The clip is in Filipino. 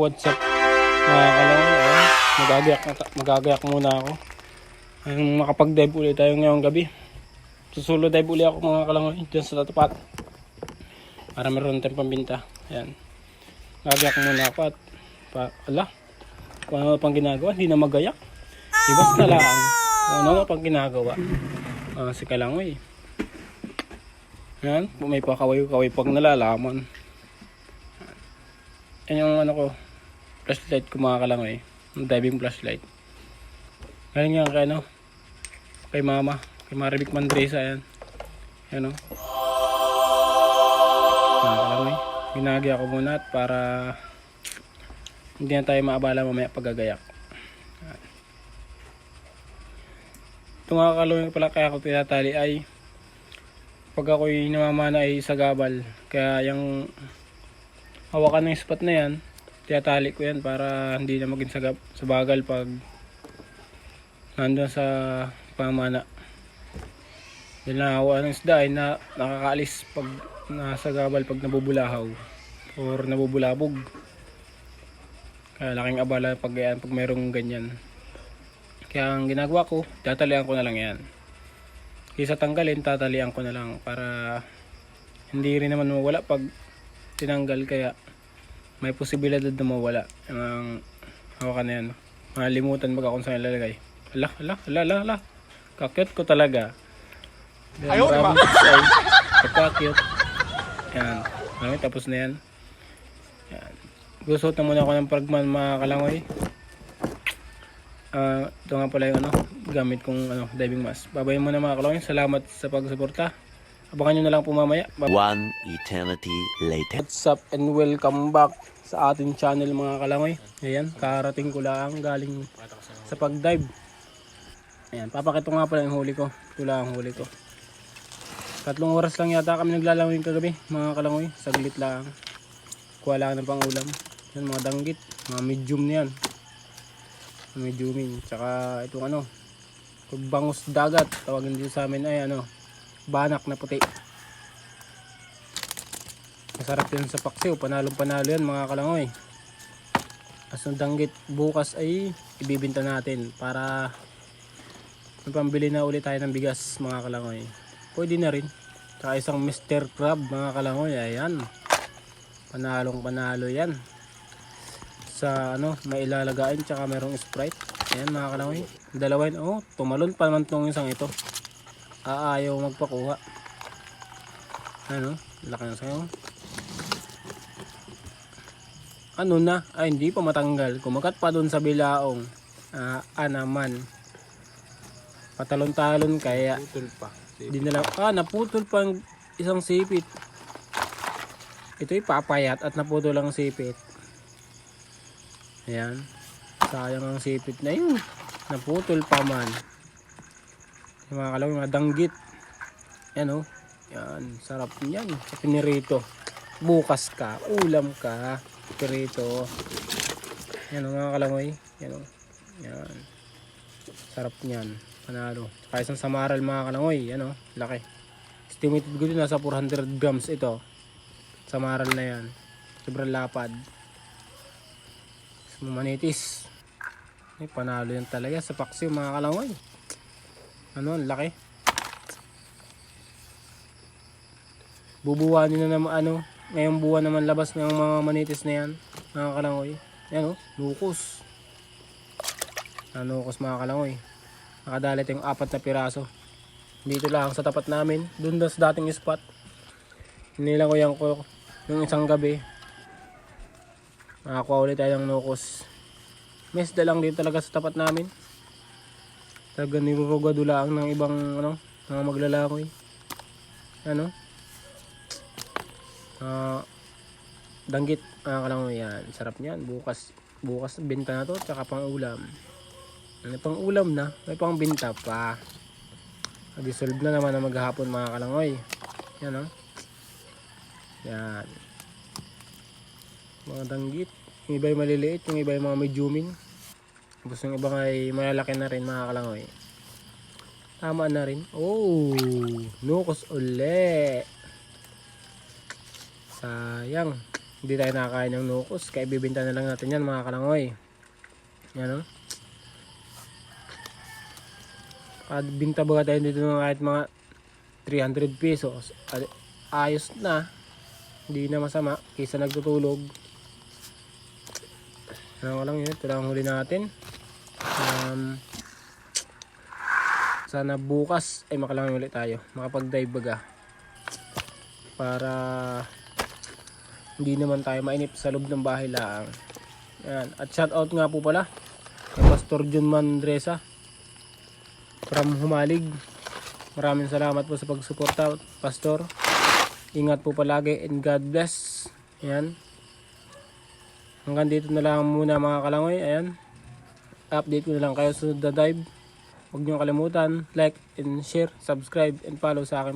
what's up mga kalangoy. Magagayak muna ako. Makapag-dive ulit tayo ngayong gabi. Susulo dive ulit ako mga kalangoy dyan sa tapat para meron tayong pambinta. Ayan, gagayak muna ako at kung ano pang ginagawa, hindi na magayak, ibas na lang kung ano pang ginagawa. Si kalangoy, ayan, may pakaway pag nalalaman. Yan yung ano ko, flashlight ko mga kalangoy, diving flashlight. Galing yan kay mama, kay Maribik Mandresa. Ayan, yan o. Mga kalangoy, ginagaya ko muna at para hindi na tayo maabala mamaya paggagayak. Ito mga kalangoy pala kaya ako tinatali ay pag ako'y namamana ay sa gabal. Kaya yung hawakan ng spot na yan, tinatali ko yan para hindi na maging sa bagal pag nandun sa pamana. Dahil nahawa ng isda ay nakakaalis pag nasa gabal pag nabubulahaw or nabubulabog. Kaya laking abala pag merong ganyan. Kaya ang ginagawa ko, tatalian ko na lang yan. Kaysa tanggalin, tatalian ko na lang para hindi rin naman mawala pag tinanggal. Kaya may posibilidad na mawala ang hawakan na yan. Malimutan baga kung saan ilalagay. Ala, kakyot ko talaga. Ayaw diba? Kakyot. Yan, tapos na yan. Yan. Gusot na muna ako ng fragman mga kalangoy. Ito nga pala yung gamit kong diving mask. Babayin muna mga kalangoy. Salamat sa pagsuporta. Abangan nyo na lang po mamaya. One eternity later. What's up and welcome back sa ating channel mga kalangoy. Ayan, karating ko lang galing sa pag-dive. Ayan, papakita nga pala yung huli ko. Ito lang ang huli ko. 3 oras lang yata kami naglalawin kagabi mga kalangoy. Saglit lang. Kuha lang ng pangulam. Yan, mga danggit, mga medium na yan. Mediumin. Tsaka itong bangus dagat. Tawagin dito sa amin ay banak na puti. Masarap yan sa paksiw. Panalong panalo yan mga kalangoy. As ng danggit bukas ay ibibinta natin para pambili na ulit tayo ng bigas mga kalangoy. Pwede na rin. Tsaka isang Mr. Crab mga kalangoy. Ayan, panalong panalo yan sa may ilalagain. Tsaka merong Sprite. Ayan mga kalangoy, dalawa yun. Tumalon pa naman tong isang ito. Ayaw magpakuha. Laki na sa'yo. Hindi pa matanggal. Kumagat pa dun sa bilaong. Naman patalon-talon kaya naputol pa. Naputol pa ang isang sipit. Ito'y papayat at naputol ang sipit. Ayan, sayang ang sipit na yun. Naputol pa man. Yung mga kalawin, mga danggit. Yan yan, sarap niyan sa pinirito. Bukas ka, ulam ka, pinirito. Yan mga kalangoy. Yan sarap niyan, panalo. Saka isang samaral mga kalangoy. Yan laki. Estimated ko din nasa 400 grams ito. Samaral na yan. Sobrang lapad. Manitis. Panalo yan talaga sa paksiw mga kalangoy. Laki. Bubuwanin na naman ngayong buwan naman labas ng mga manitis na yan mga kalangoy. Yan lukos. Lukos mga kalangoy. Nakadalit yung 4 na piraso. Dito lang sa tapat namin. Doon sa dating spot. Hinilang ko yan yung isang gabi. Nakakuha ulit tayo ng lukos. May isda lang dito talaga sa tapat namin. Talaga nirurugado lang ng ibang mga maglalakoy. Danggit kalangoy yan. Sarap niyan. Bukas binta na to. Tsaka pang ulam. Pang ulam na. May pang binta pa. Dissolve na naman na maghapon mga kalangoy. Yan yan. Mga danggit. Yung iba yung maliliit. Yung iba yung mga mediumin. Tapos yung iba ay malalaki na rin mga kalangoy. Tama na rin. Nukos uli. Sayang. Hindi tayo nakakain ng nukos. Kaya ibibenta na lang natin yan mga kalangoy. Yan o. At binta ba tayo dito ng kahit mga 300 pesos. Ayos na. Hindi na masama. Kaysa nagtutulog. Ano lang yun. Ito lang huli natin. Sana bukas ay makalangoy ulit tayo. Makapag-dive baga. Para hindi naman tayo mainip sa loob ng bahay lang. Yan. At shout out nga po pala kay Pastor John Mandresa from Humalig. Maraming salamat po sa pagsuporta, Pastor. Ingat po palagi and God bless. Yan. Hanggang dito na lang muna mga kalangoy. Ayan. Update ko na lang kayo sa sunod na dive. Huwag niyo kalimutan like and share, subscribe and follow sa akin.